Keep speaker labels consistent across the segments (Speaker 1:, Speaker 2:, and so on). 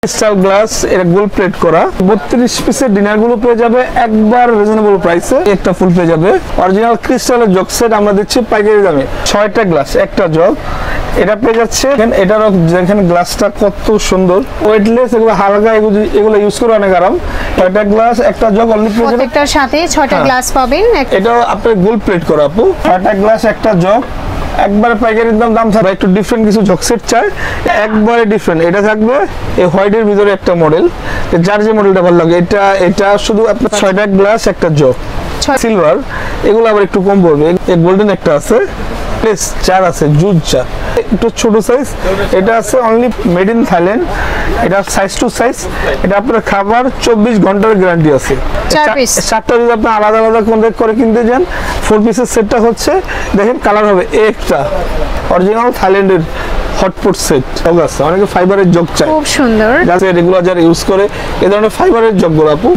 Speaker 1: Crystal glass এর gold plate করা 32 পিসের ডিনার গুলো পেয়ে যাবে একবার রিজনেবল প্রাইসে। একটা ফুল পেয়ে যাবে অরিজিনাল ক্রিস্টালের জগ সেট আমরা দিচ্ছি পাইকারি দামে। 6টা গ্লাস একটা জগ এটা পেয়ে যাচ্ছে। এটার যেখানে গ্লাসটা কত সুন্দর ওয়েটলেস, এগুলো হালকা, এগুলো ইউজ করে অনেক আরাম। 6টা গ্লাস একটা জগ অনলি পেয়ে যাবে,
Speaker 2: প্রত্যেকটার সাথে 6টা গ্লাস পাবেন।
Speaker 1: এটাও আপনার গোল্ড প্লেট করা আপু। 6টা গ্লাস একটা জগ একবারে পাইকারি দাম থাকবে। একটু ডিফারেন্ট কিছু জগ সেট চাই, একবারে ডিফারেন্ট এটা থাকবে। এই হোয়াইটের ভিতরে একটা মডেল, যার যে মডেলটা ভালো লাগে। এটা শুধু আপনার 6টা গ্লাস একটা জগ সিলভার, এগুলো আবার একটু কম পড়বে। এই গোল্ডেন একটা আছে, চার আছে জুজ চা, একটু ছোট সাইজ। এটা আছে অনলি মেড ইন থাইল্যান্ড, এটা সাইজ টু সাইজ। এটা আপনার খাবার 24 ঘন্টার গ্যারান্টি আছে। 4টা যদি আপনি আলাদা আলাদা করে কিনতে যান 4 পিসের সেটটা হচ্ছে দেখেন কালার হবে একটা অরিজিনাল থাইল্যান্ডের হটপট সেট। জগ আছে অনেকে ফাইবারের জগ চায়,
Speaker 2: খুব সুন্দর।
Speaker 1: রেগুলার যারা ইউজ করে এই ধরনের ফাইবারের জগগুলো আপু,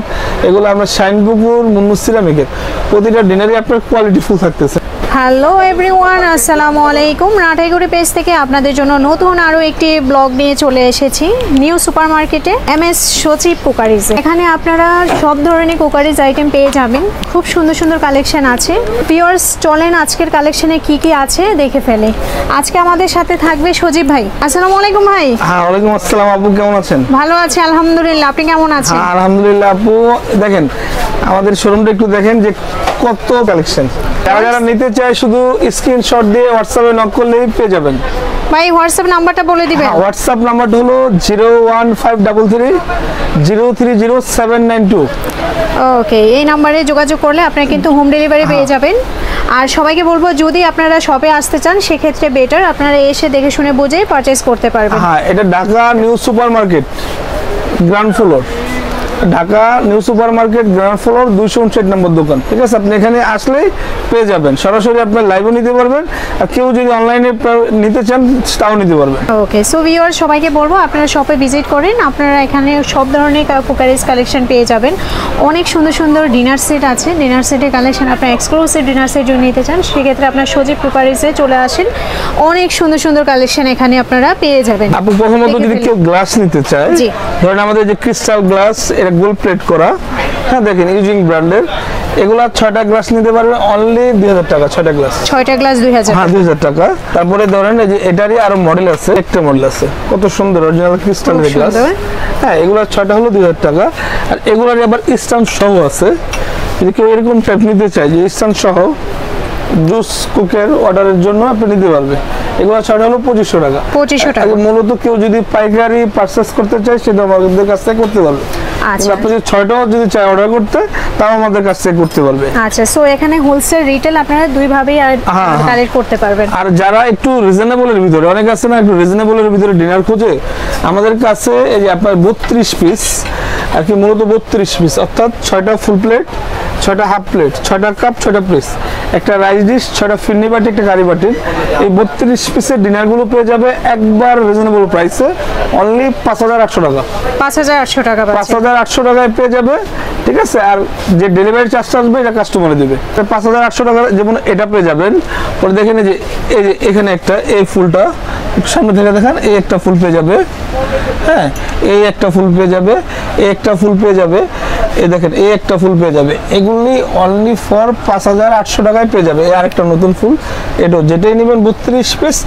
Speaker 1: এগুলো আমরা শাইনপুকুর মুন্নুস সিরামিকের। প্রতিটা ডিনারে আপনার কোয়ালিটি ফুল থাকতেছে।
Speaker 2: হ্যালো এভরিওয়ান, আসসালামু আলাইকুম। রাঠাইগুড়ি পেজ থেকে আপনাদের জন্য নতুন আরও একটি ব্লগ নিয়ে চলে এসেছি নিউ সুপার মার্কেটে MS সচিব কুকারিজে। এখানে আপনারা সব ধরনের কুকারিজ আইটেম পেয়ে যাবেন। খুব সুন্দর সুন্দর কালেকশন আছে। ভিউয়ার্স চলেন আজকের কালেকশনে কি কি আছে দেখে ফেলে। আজকে আমাদের সাথে থাকবে সজীব ভাই। আসসালামু আলাইকুম ভাই।
Speaker 1: হ্যাঁ ওয়ালাইকুম আসসালাম আপু, কেমন আছেন?
Speaker 2: ভালো আছি আলহামদুলিল্লাহ, আপনি কেমন আছেন?
Speaker 1: হ্যাঁ আলহামদুলিল্লাহ আপু। দেখেন আমাদের শোরুমটা একটু দেখেন যে কত কালেকশন। যারা নিতে চায় শুধু স্ক্রিনশট দিয়ে হোয়াটসঅ্যাপে নক করলেই পেয়ে যাবেন।
Speaker 2: ভাই হোয়াটসঅ্যাপ নাম্বারটা বলে দিবেন।
Speaker 1: হোয়াটসঅ্যাপ নাম্বারটা হলো 01533 030792।
Speaker 2: ওকে, এই নাম্বারে যোগাযোগ করলে আপনারা কিন্তু হোম ডেলিভারি পেয়ে যাবেন। আর সবাইকে বলবো যদি আপনারা শপে আসতে চান সেক্ষেত্রে বেটার আপনারা এসে দেখে শুনে বুঝেই পারচেজ করতে পারবেন।
Speaker 1: হ্যাঁ এটা Dhaka new super market ground floor, Dhaka new super market ground floor 259 নম্বর দোকান। ঠিক আছে, আপনি এখানে আসলেই পেয়ে যাবেন। সরাসরি আপনি লাইভও নিতে পারবেন, আর কেউ যদি অনলাইনে নিতে চান তাও নিতে পারবেন।
Speaker 2: ওকে, সো ভিউয়ার সবাইকে বলবো আপনারা শপে ভিজিট করেন। আপনারা এখানে সব ধরনের কুকারিজ কালেকশন পেয়ে যাবেন। অনেক সুন্দর সুন্দর ডিনার সেট আছে। ডিনার সেটের কালেকশন আপনার এক্সক্লুসিভ ডিনার সেট যদি নিতে চান সেক্ষেত্রে আপনার সজীব কুকারিজে চলে আসেন। অনেক সুন্দর সুন্দর কালেকশন এখানে আপনারা পেয়ে যাবেন।
Speaker 1: আপু প্রথমত যদি কেউ গ্লাস নিতে চায়, ধরেন আমাদের যে ক্রিস্টাল গ্লাস এটা গোল্ড প্লেট করা, হ্যাঁ দেখেন ইউজিং ব্র্যান্ডের, এগুলা 6টা গ্লাস নিতে পারবে অনলি 2000 টাকা। 6টা গ্লাস
Speaker 2: 6টা গ্লাস 2000।
Speaker 1: হ্যাঁ 2000 টাকা। তারপরে ধরেন এই যে এটারই আরো মডেল আছে, একটা মডেল আছে কত সুন্দর অরিজিনাল ক্রিস্টালের গ্লাস। হ্যাঁ এগুলা 6টা হলো 2000 টাকা। আর এগুলারই আবার স্ট্যান্ড সহ আছে, যদি কেউ এরকম টাইপ নিতে চায় যে স্ট্যান্ড সহ জুস কুকের অর্ডারের জন্য আপনি নিতে পারবে। এগুলো 6টা হলো 2500 টাকা।
Speaker 2: 2500 টাকা।
Speaker 1: মূলত কেউ যদি পাইকারি পারচেজ করতে চায় সেটা আমাদের কাছ থেকে করতে পারবে। আচ্ছা, আপনি যদি 6টাও যদি চায় অর্ডার করতে তাও আমাদের কাছ থেকে করতে পারবে।
Speaker 2: আচ্ছা, সো এখানে হোলসেল রিটেল আপনারা দুই ভাবেই কালেক্ট করতে পারবেন।
Speaker 1: আর যারা একটু রিজনেবলের ভিতরে, অনেক আছে না একটু রিজনেবলের ভিতরে ডিনার খোঁজে, আমাদের কাছে এই যে আপনার 32 পিস আর কি, মূলত 32 পিস অর্থাৎ 6টা ফুল প্লেট, 6টা হাফ প্লেট, 6টা কাপ, 6টা প্লেট, একটা রাইস ডিশ, 6টা ফিরনি বাটি, একটা কারি বাটির। এই 32 পিসের ডিনারগুলো পেয়ে যাবে একবার রিজনেবল প্রাইসে অনলি 5800 টাকা।
Speaker 2: 5800 টাকা,
Speaker 1: 5800 টাকায় পেয়ে যাবে। ঠিক আছে, আর যে ডেলিভারি চার্জটা আসবে এটা কাস্টমারে দেবে। 5800 টাকা যেমন এটা পেয়ে যাবেন। পরে দেখেন যে এই যে এখানে একটা এই ফুলটা সামনে থেকে দেখান, এই একটা ফুল পেয়ে যাবে। হ্যাঁ এই একটা ফুল পেয়ে যাবে, এই একটা ফুল পেয়ে যাবে, এই দেখেন এই একটা ফুল পেয়ে যাবে। এগুলি অনলি ফর 5800 টাকায় পেয়ে যাবে। এই আরেকটা নতুন ফুল, এটা যেটাই নেবেন 32 পিস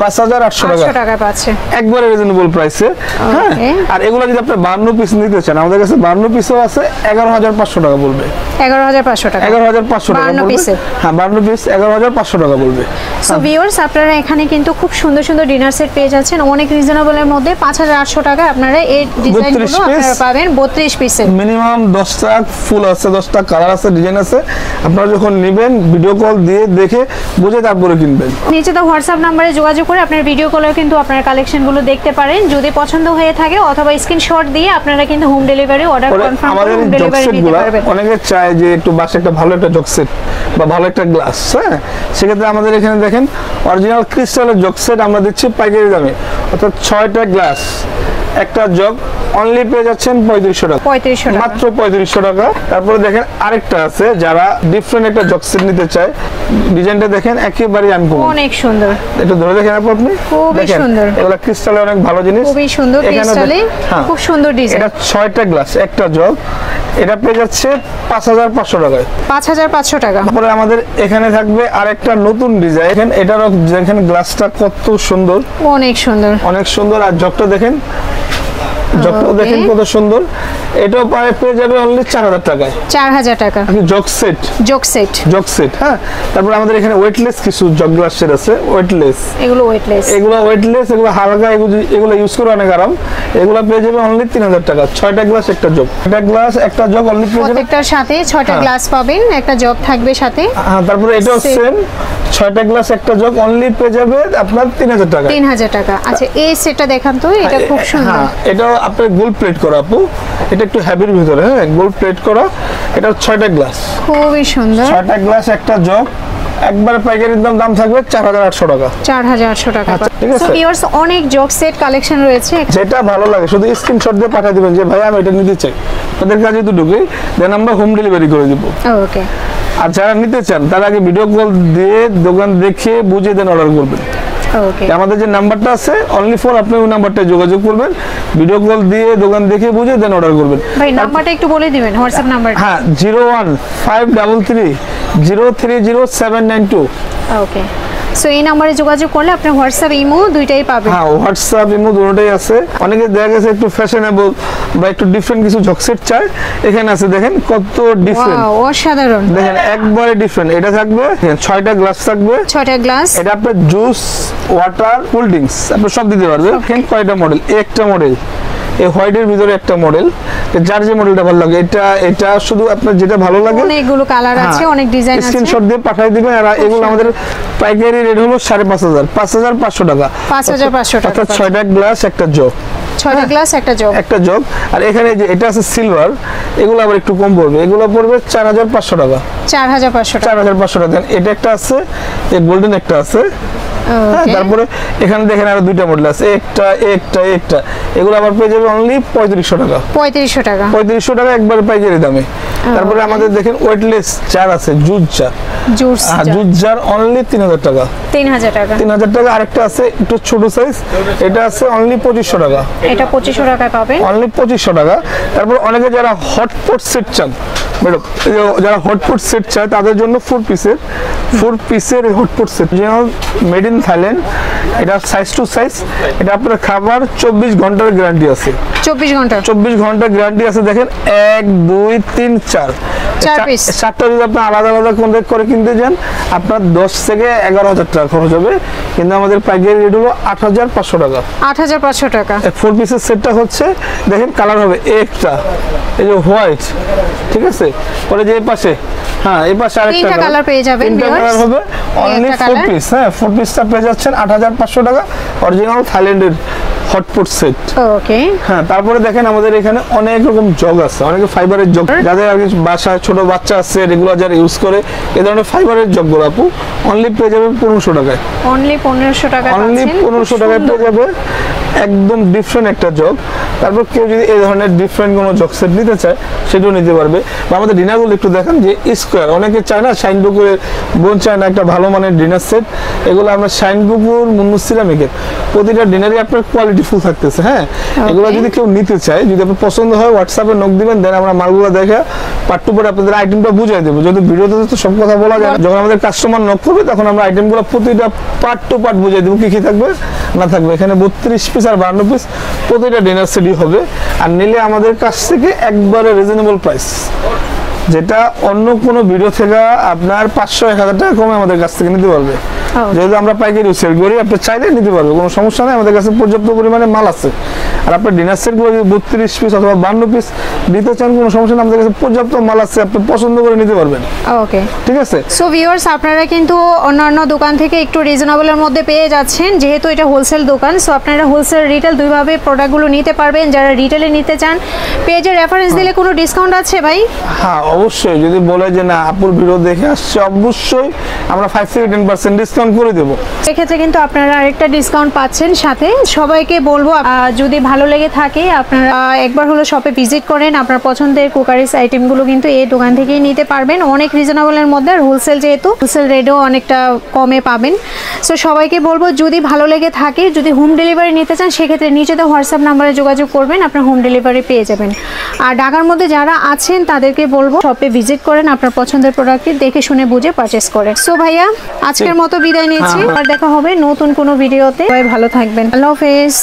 Speaker 1: 5800 টাকা
Speaker 2: পাচ্ছে
Speaker 1: একবারে রিজনেবল প্রাইসে। হ্যাঁ আর এগুলো যদি আপনি 52 পিস নিতে চান আমাদের কাছে 52 পিসও আছে, 11500 টাকা বলবে।
Speaker 2: 11500 টাকা,
Speaker 1: 11500 টাকা বলবে। হ্যাঁ 52 পিস 11500 টাকা বলবে।
Speaker 2: সো ভিউয়ার্স আপনারা এখানে কিন্তু খুব সুন্দর সুন্দর ডিনার সেট পেয়ে যাচ্ছেন অনেক রিজনেবলের মধ্যে। 5800 টাকা আপনারা এই ডিজাইনগুলো আপনারা পাবেন 32 পিসের।
Speaker 1: মিনিমাম 10টা ফুল আছে, 10টা কালার আছে, ডিজাইন আছে। আপনারা যখন নেবেন ভিডিও কল দিয়ে দেখে বুঝে তারপরে কিনবেন।
Speaker 2: নিচে তো হোয়াটসঅ্যাপ নম্বরে যোগাযোগ করে আপনার ভিডিও কলেও কিন্তু আপনারা কালেকশনগুলো দেখতে পারেন। যদি পছন্দ হয়ে থাকে অথবা স্ক্রিনশট দিয়ে আপনারা কিন্তু হোম ডেলিভারি অর্ডার কনফার্ম করে হোম ডেলিভারি নিতে পারবেন।
Speaker 1: অনেকে চায় যে একটু বাসে একটা ভালো একটা জগ সেট বা ভালো একটা গ্লাস, হ্যাঁ সেক্ষেত্রে আমাদের এখানে দেখেন অরিজিনাল ক্রিস্টালের জগ সেট আমরা দিচ্ছি পাইকারি দামে। অর্থাৎ 6টা গ্লাস একটা জগ অনলি পেয়ে যাচ্ছেন 3500 টাকা,
Speaker 2: 3500 টাকা
Speaker 1: মাত্র 3500 টাকা। তারপরে দেখেন আরেকটা আছে, যারা ডিফারেন্ট একটা জকসেট নিতে চায়, ডিজাইনটা দেখেন একেবারে আনকমন,
Speaker 2: অনেক সুন্দর,
Speaker 1: একটু ধরে দেখেন আপনি,
Speaker 2: খুবই
Speaker 1: দেখেন
Speaker 2: সুন্দর।
Speaker 1: এগুলা ক্রিস্টালে অনেক ভালো জিনিস,
Speaker 2: খুবই সুন্দর
Speaker 1: এখানে
Speaker 2: ক্রিস্টালে,
Speaker 1: হ্যাঁ,
Speaker 2: খুব সুন্দর ডিজাইন।
Speaker 1: এটা 6টা গ্লাস একটা জগ, এটা পেয়ে যাচ্ছে 5500 টাকায়,
Speaker 2: 5500 টাকা।
Speaker 1: তারপরে আমাদের এখানে থাকবে আরেকটা নতুন ডিজাইন, এটারও দেখেন গ্লাসটা কত সুন্দর,
Speaker 2: অনেক সুন্দর,
Speaker 1: অনেক সুন্দর। আর জগটা দেখেন, জগটাও দেখেন কত সুন্দর, এটাও পেয়ে যাবে অনলি 4000 টাকায়,
Speaker 2: 4000 টাকা
Speaker 1: jug set,
Speaker 2: jug set,
Speaker 1: jug set. হ্যাঁ, তারপর আমাদের এখানে ওয়েটলেস কিছু জগ গ্লাসের আছে, ওয়েটলেস,
Speaker 2: এগুলো ওয়েটলেস,
Speaker 1: এগুলো ওয়েটলেস, এগুলো হালকা, এগুলো ইউজ করে অনেক আরাম। এগুলো পেয়ে যাবে অনলি 3000 টাকা, 6টা গ্লাস একটা জগ, একটা গ্লাস একটা জগ অনলি পেয়ে যাবে।
Speaker 2: প্রত্যেকটার সাথে 6টা
Speaker 1: হ্যাঁ।
Speaker 2: গ্লাস পাবেন, একটা জগ থাকবে সাথে।
Speaker 1: হ্যাঁ, তারপরে এটাও
Speaker 2: Same।
Speaker 1: সেম, 6টা গ্লাস একটা জগ অনলি পেয়ে যাবে আপনার 3000 টাকা।
Speaker 2: 3000 টাকা। আচ্ছা, এই সেটটা দেখান তো, এটা খুব সুন্দর।
Speaker 1: হ্যাঁ, এটাও আপনার গোল্ড প্লেট করা আপু, এটা একটু হেভির ভিতরে, হ্যাঁ গোল্ড প্লেট করা, এটা 6টা গ্লাস,
Speaker 2: খুবই সুন্দর,
Speaker 1: 6টা গ্লাস একটা জগ, একবারে পাইকারি দাম থাকবে 4800 টাকা,
Speaker 2: 4800 টাকা।
Speaker 1: আচ্ছা, ঠিক আছে।
Speaker 2: সো ভিউয়ার্স, অনেক জগ সেট কালেকশন রয়েছে।
Speaker 1: যেটা ভালো লাগে শুধু স্ক্রিনশট দিয়ে পাঠিয়ে দিবেন যে ভাই আমি এটা নিতে চাই, তাদের কাছে তো ঢুকে দেন আমরা হোম ডেলিভারি করে দিব।
Speaker 2: ওকে,
Speaker 1: আর যারা নিতে চান তারা আগে ভিডিও কল দিয়ে দোকান দেখে বুঝে দেন অর্ডার করবেন।
Speaker 2: ওকে,
Speaker 1: আমাদের যে নাম্বারটা আছে অনলি ফর আপনি ওই নাম্বারটায় যোগাযোগ করবেন, ভিডিও কল দিয়ে দোকান দেখে বুঝে দেন অর্ডার করবেন।
Speaker 2: ভাই নাম্বারটা একটু বলে দিবেন, হোয়াটসঅ্যাপ নাম্বার।
Speaker 1: হ্যাঁ, 01533030792।
Speaker 2: ওকে, সো এই নাম্বারে যোগাযোগ করলে আপনি হোয়াটসঅ্যাপ ইমো দুইটাই পাবেন।
Speaker 1: হ্যাঁ, হোয়াটসঅ্যাপ ইমো দুটোই আছে। অনেকে দেখা গেছে একটু ফ্যাশনেবল বা একটু ডিফারেন্ট কিছু জকসেট চায়, এখানে আছে দেখেন কত ডিফারেন্ট,
Speaker 2: ওয়াও, অসাধারণ।
Speaker 1: দেখেন একবারে ডিফারেন্ট। এটা থাকবে 6টা গ্লাস থাকবে,
Speaker 2: 6টা গ্লাস,
Speaker 1: এটা আপনার জুস, ওয়াটার, কোল্ড ড্রিঙ্কস আপনি সব দিতে পারবেন। দেখেন কয়টা মডেল, একটা মডেল এই হোয়াইটের ভিতরে একটা মডেল, যার যে মডেলটা ভালো লাগে, এটা শুধু আপনার যেটা ভালো লাগে।
Speaker 2: অনেকগুলো কালার আছে, অনেক ডিজাইন আছে।
Speaker 1: স্ক্রিনশট দিয়ে পাঠিয়ে দিবেন। আর এগুলো আমাদের পাইকারি রেট হলো 5500, 5500 টাকা,
Speaker 2: 5500 টাকা।
Speaker 1: অর্থাৎ 6টা গ্লাস একটা জগ,
Speaker 2: 6টা গ্লাস একটা জগ,
Speaker 1: একটা জগ। আর এখানে যে এটা আছে সিলভার, এগুলো আবার একটু কম পড়বে, এগুলো পড়বে 4500 টাকা,
Speaker 2: 4500 টাকা।
Speaker 1: 4500 টাকা। এটা একটা আছে, এই গোল্ডেন একটা আছে। হ্যাঁ,
Speaker 2: ওকে,
Speaker 1: তারপরে এখানে দেখেন আরো দুইটা মডেল আছে, একটা এগুলো আবার পেয়ে যাবে অনলি 3500 টাকা,
Speaker 2: 3500 টাকা,
Speaker 1: 3500 টাকা একবার পাইকারি দামে। তারপরে আমাদের দেখেন ওয়েটলেস জার আছে, juice jar,
Speaker 2: juice
Speaker 1: juice jar only 3000 টাকা,
Speaker 2: 3000 টাকা।
Speaker 1: 3000 টাকা। আরেকটা আছে একটু ছোট সাইজ, এটা আছে অনলি 2500 টাকা,
Speaker 2: এটা 2500 টাকায় পাবেন,
Speaker 1: অনলি 2500 টাকা। তারপর অনেকে যারা হটপট সেট চান ম্যাডাম, যারা হটপট সেট চায় তাদের জন্য 4 পিসের hotpot set, made in Thailand, এটা সাইজ টু সাইজ। এটা আপনার খাবার 24 ঘন্টার গ্যারান্টি আছে,
Speaker 2: 24 ঘন্টা,
Speaker 1: 24 ঘন্টা গ্যারান্টি আছে। দেখেন 1 2 3 4
Speaker 2: 4 পিস,
Speaker 1: 4টা যদি আপনি আলাদা আলাদা কন্ট্যাক্ট করে কিনতে যান আপনার 10 থেকে 11000 টাকা খরচ হবে, কিন্তু আমাদের পাইকারি রেট হলো 8500 টাকা,
Speaker 2: 8500 টাকা।
Speaker 1: 4 পিসের সেটটা হচ্ছে দেখেন কালার হবে একটা, এই যে হোয়াইট, ঠিক আছে। পরে যে এই পাশে, হ্যাঁ এই পাশে আরেকটা
Speaker 2: তিনটা কালার পেয়ে যাবেন,
Speaker 1: তিনটা কালার হবে অনলি
Speaker 2: একটা
Speaker 1: 4
Speaker 2: কালার।
Speaker 1: পিস। হ্যাঁ, 4 পিসটা পেয়ে যাচ্ছেন 8500 টাকা, অরিজিনাল থাইল্যান্ডের হটপট সেট।
Speaker 2: ওকে,
Speaker 1: হ্যাঁ, তারপরে দেখেন আমাদের এখানে অনেক রকম জগ আছে, অনেকে ফাইবারের জগ, যাদের আর কি বাসায় ছোট বাচ্চা আছে রেগুলার যারা ইউজ করে এই ধরনের ফাইবারের জগগুলো আপু অনলি পেয়ে যাবে 1500 টাকায়,
Speaker 2: অনলি 1500 টাকা
Speaker 1: অনলি
Speaker 2: পাচ্ছেন,
Speaker 1: 1500 টাকায় পেয়ে যাবে একদম ডিফারেন্ট একটা জগ। তারপর কেউ যদি এই ধরনের ডিফারেন্ট কোনো জগ সেট নিতে চায় সেটাও নিতে পারবে। বা আমাদের ডিনারগুলো একটু দেখান যে স্কোয়ার, অনেকে চায় না শাইন পুকুরের, বোন চায় না একটা ভালো মানের ডিনার সেট, এগুলো আমরা শাইন পুকুর মুন্নুস সিরামিকের প্রতিটা ডিনারই আপনার কোয়ালিটি ফুল থাকতেছে। হ্যাঁ, এগুলো যদি কেউ নিতে চায়, যদি আপনার পছন্দ হয় হোয়াটসঅ্যাপে নক দিবেন, দেন আমরা মালগুলো দেখে পার্ট টু পার্ট আপনাদের আইটেমটা বুঝিয়ে দেবো। যদি ভিডিওতে তো সব কথা বলা যায় না, যখন আমাদের কাস্টমার নক করবে তখন আমরা আইটেমগুলো প্রতিটা পার্ট টু পার্ট বুঝিয়ে দেবো কি কি থাকবে না থাকবে। এখানে 32 পিস আর 52 পিস প্রতিটা ডিনার সেটই হবে। আর নিলে আমাদের কাছ থেকে একবারে রিজনেবল প্রাইস, যেটা অন্য কোনো ভিডিও থেকে আপনার 500-1000 টাকা কমে আমাদের কাছ থেকে নিতে পারবে। যেহেতু আমরা পাইকারি সেল করি, আপনি চাইলে নিতে পারবে, কোনো সমস্যা নেই, আমাদের কাছে পর্যাপ্ত পরিমাণে মাল আছে। আর আপনার ডিনার সেটগুলো যদি 32 পিস অথবা 52 পিস নিতে চান কোনো সমস্যা নেই, আমাদের কাছে পর্যাপ্ত মাল আছে, আপনি পছন্দ করে নিতে পারবেন।
Speaker 2: ওকে,
Speaker 1: ঠিক আছে।
Speaker 2: সো ভিউয়ার্স, আপনারা কিন্তু অন্যান্য দোকান থেকে একটু রিজনেবলের মধ্যে পেয়ে যাচ্ছেন, যেহেতু এটা হোলসেল দোকান। সো আপনারা হোলসেল রিটেল দুইভাবে প্রোডাক্টগুলো নিতে পারবেন। যারা রিটেলে নিতে চান, পেজে রেফারেন্স দিলে কোনো ডিসকাউন্ট আছে ভাই?
Speaker 1: হ্যাঁ অবশ্যই, যদি বলে যে না আপুর ভিডিও দেখে আসছে, অবশ্যই আমরা 5 থেকে 10% ডিসকাউন্ট করে দেবো।
Speaker 2: সেক্ষেত্রে কিন্তু আপনারা আরেকটা ডিসকাউন্ট পাচ্ছেন সাথে। সবাইকে বলবো যদি ভালো লেগে থাকে আপনারা একবার হলো শপে ভিজিট করেন, আপনার পছন্দের কুকারিজ আইটেমগুলো কিন্তু এই দোকান থেকেই নিতে পারবেন, অনেক রিজনেবলের মধ্যে। আর হোলসেল যেহেতু, হোলসেল রেটও অনেকটা কমে পাবেন। সো সবাইকে বলবো যদি ভালো লেগে থাকে, যদি হোম ডেলিভারি নিতে চান, সেক্ষেত্রে নিচেতে হোয়াটসঅ্যাপ নাম্বারে যোগাযোগ করবেন, আপনার হোম ডেলিভারি পেয়ে যাবেন। আর ঢাকার মধ্যে যারা আছেন তাদেরকে বলবো শপে ভিজিট করেন, আপনার পছন্দের প্রোডাক্টটি দেখে শুনে বুঝে পারচেস করেন। সো ভাইয়া, আজকের মতো বিদায় নিচ্ছি, আর দেখা হবে নতুন কোনো ভিডিওতে। সবাই ভালো থাকবেন, আল্লাহ হাফেজ।